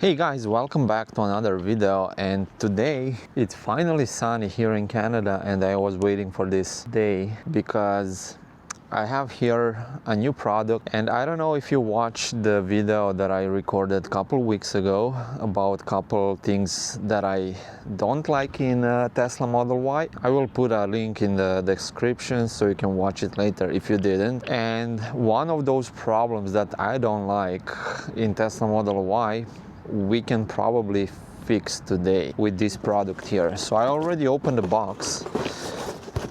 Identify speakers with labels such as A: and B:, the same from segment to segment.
A: Hey guys, welcome back to another video, and today it's finally sunny here in Canada, and I was waiting for this day because I have here a new product. And I don't know if you watched the video that I recorded a couple weeks ago about a couple things that I don't like in Tesla Model Y. I will put a link in the description so you can watch it later if you didn't. And one of those problems that I don't like in Tesla Model Y, we can probably fix today with this product here. So I already opened the box.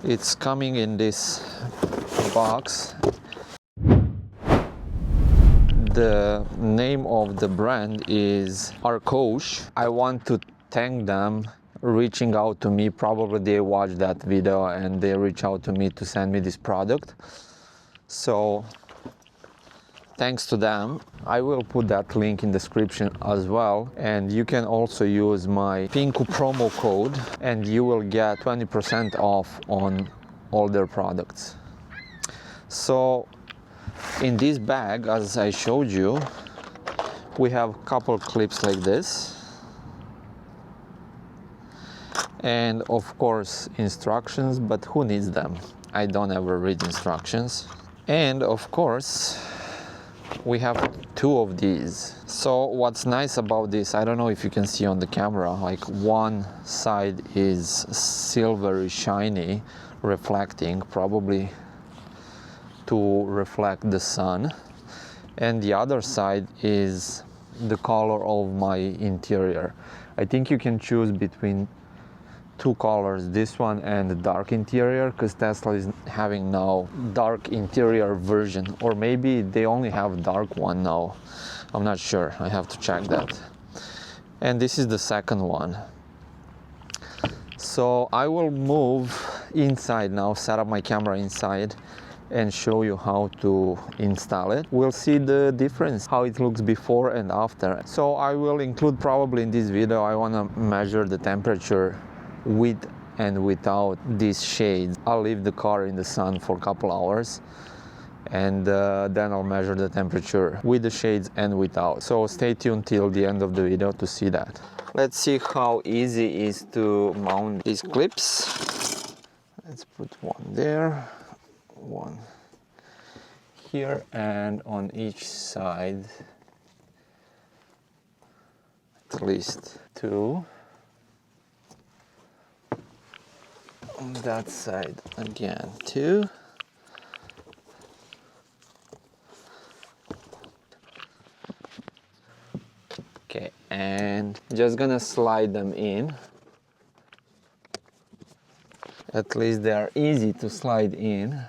A: It's coming in this box. The name of the brand is Aroco. I want to thank them reaching out to me. Probably they watched that video and they reached out to me to send me this product. So thanks to them. I will put that link in the description as well, and you can also use my Pinku promo code and you will get 20% off on all their products. So in this bag, as I showed you, we have a couple clips like this, and of course instructions, but who needs them? I don't ever read instructions. And of course we have two of these. So what's nice about this, I don't know if you can see on the camera, like one side is silvery shiny, reflecting, probably to reflect the sun, and the other side is the color of my interior. I think you can choose between two colors, this one and the dark interior, because Tesla is having now dark interior version, or maybe they only have dark one now. I'm not sure, I have to check that. And this is the second one. So I will move inside now, set up my camera inside and show you how to install it. We'll see the difference, how it looks before and after. So I will include probably in this video, I want to measure the temperature with and without these shades. I'll leave the car in the sun for a couple hours, and then I'll measure the temperature with the shades and without. So stay tuned till the end of the video to see that. Let's see how easy it is to mount these clips. Let's put one there, one here, and on each side at least two. On that side again two. Okay, and just gonna slide them in. At least they are easy to slide in.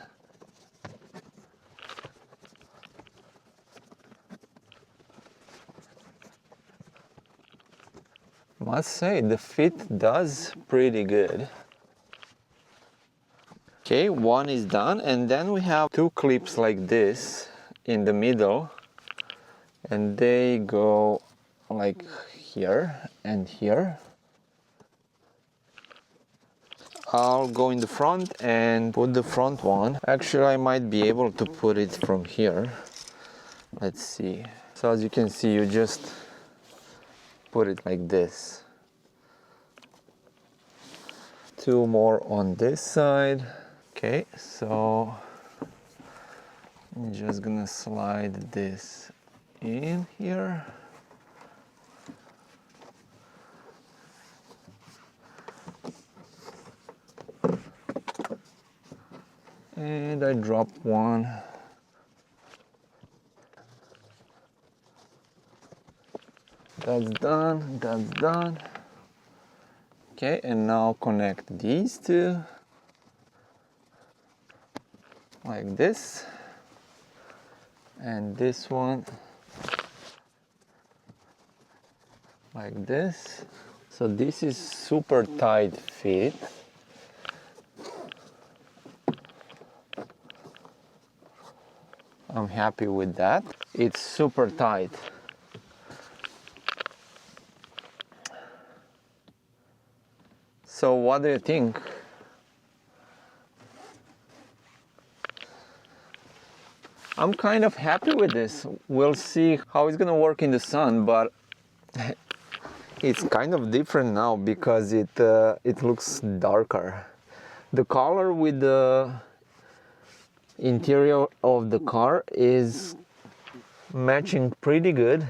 A: Must say the fit does pretty good. Okay, one is done, and then we have two clips like this in the middle, and they go like here and here. I'll go in the front and put the front one. Actually, I might be able to put it from here. Let's see. So as you can see, you just put it like this. Two more on this side. Okay, so I'm just gonna slide this in here. And I drop one. That's done, that's done. Okay, and now connect these two. Like this, and this one like this. So this is super tight fit. I'm happy with that. It's super tight. So what do you think? I'm kind of happy with this. We'll see how it's gonna work in the sun, but It's kind of different now because it looks darker. The color with the interior of the car is matching pretty good.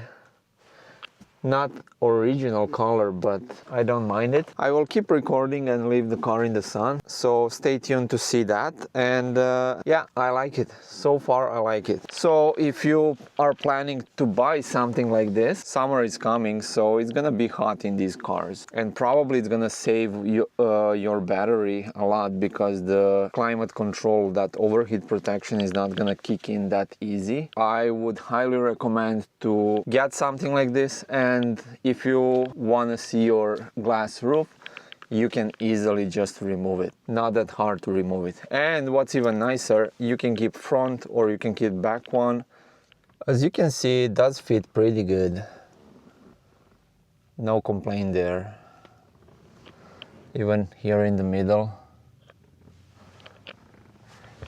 A: Not original color, but I don't mind it. I will keep recording and leave the car in the sun, so stay tuned to see that. And yeah, I like it. So far I like it. So if you are planning to buy something like this, summer is coming, so it's gonna be hot in these cars, and probably it's gonna save you, your battery a lot, because the climate control, that overheat protection, is not gonna kick in that easy. I would highly recommend to get something like this, and if you want to see your glass roof, you can easily just remove it. Not that hard to remove it. And what's even nicer, you can keep front or you can keep back one. As you can see, it does fit pretty good. No complaint there. Even here in the middle.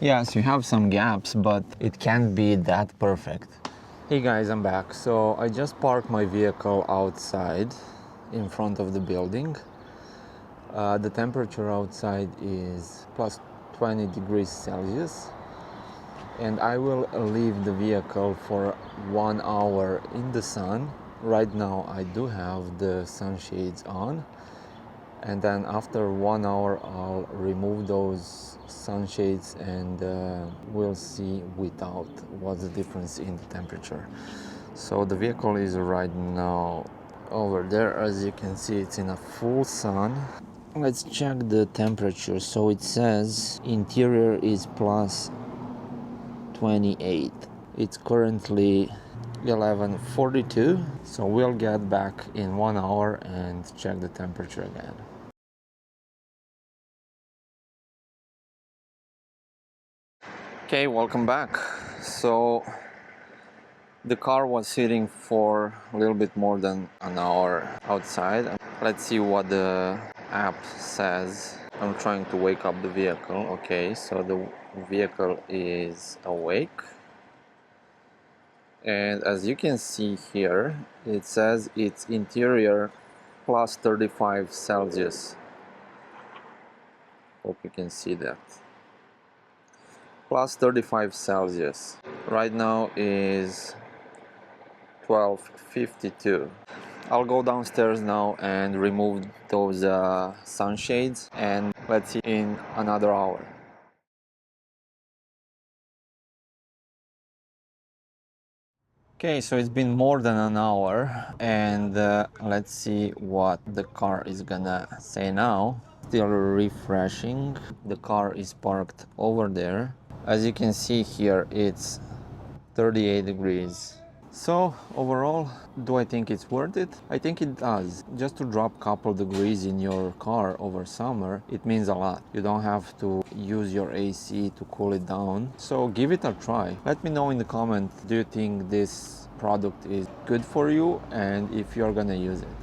A: Yes, you have some gaps, but it can't be that perfect. Hey guys, I'm back. So I just parked my vehicle outside in front of the building. The temperature outside is plus 20 degrees Celsius, and I will leave the vehicle for 1 hour in the sun. Right now I do have the sunshades on, and then after 1 hour I'll remove those sunshades, and we'll see without what's the difference in the temperature. So the vehicle is right now over there. As you can see, it's in a full sun. Let's check the temperature. So it says interior is plus 28. It's currently 11:42, so we'll get back in 1 hour and check the temperature again. Okay, welcome back. So the car was sitting for a little bit more than an hour outside. Let's see what the app says. I'm trying to wake up the vehicle. Okay, so the vehicle is awake. And as you can see here, it says it's interior plus 35 Celsius. Hope you can see that. Plus 35 Celsius. Right now is 12:52. I'll go downstairs now and remove those sunshades, and let's see in another hour. Okay, so it's been more than an hour, and let's see what the car is gonna say now. Still refreshing. The car is parked over there. As you can see here, it's 38 degrees. So overall, do I think it's worth it? I think it does. Just to drop a couple degrees in your car over summer, it means a lot. You don't have to use your AC to cool it down. So give it a try. Let me know in the comment, do you think this product is good for you, and if you're gonna use it.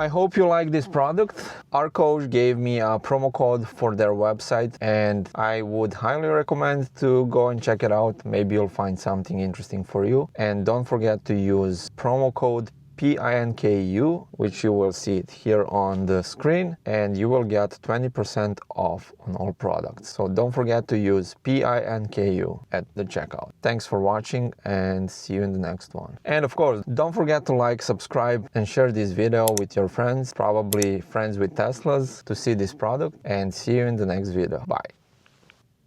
A: I hope you like this product. Aroco gave me a promo code for their website, and I would highly recommend to go and check it out. Maybe you'll find something interesting for you. And don't forget to use promo code PINKU, which you will see it here on the screen, and you will get 20% off on all products. So don't forget to use PINKU at the checkout. Thanks for watching, and see you in the next one. And of course, don't forget to like, subscribe, and share this video with your friends, probably friends with Teslas, to see this product, and see you in the next video. Bye.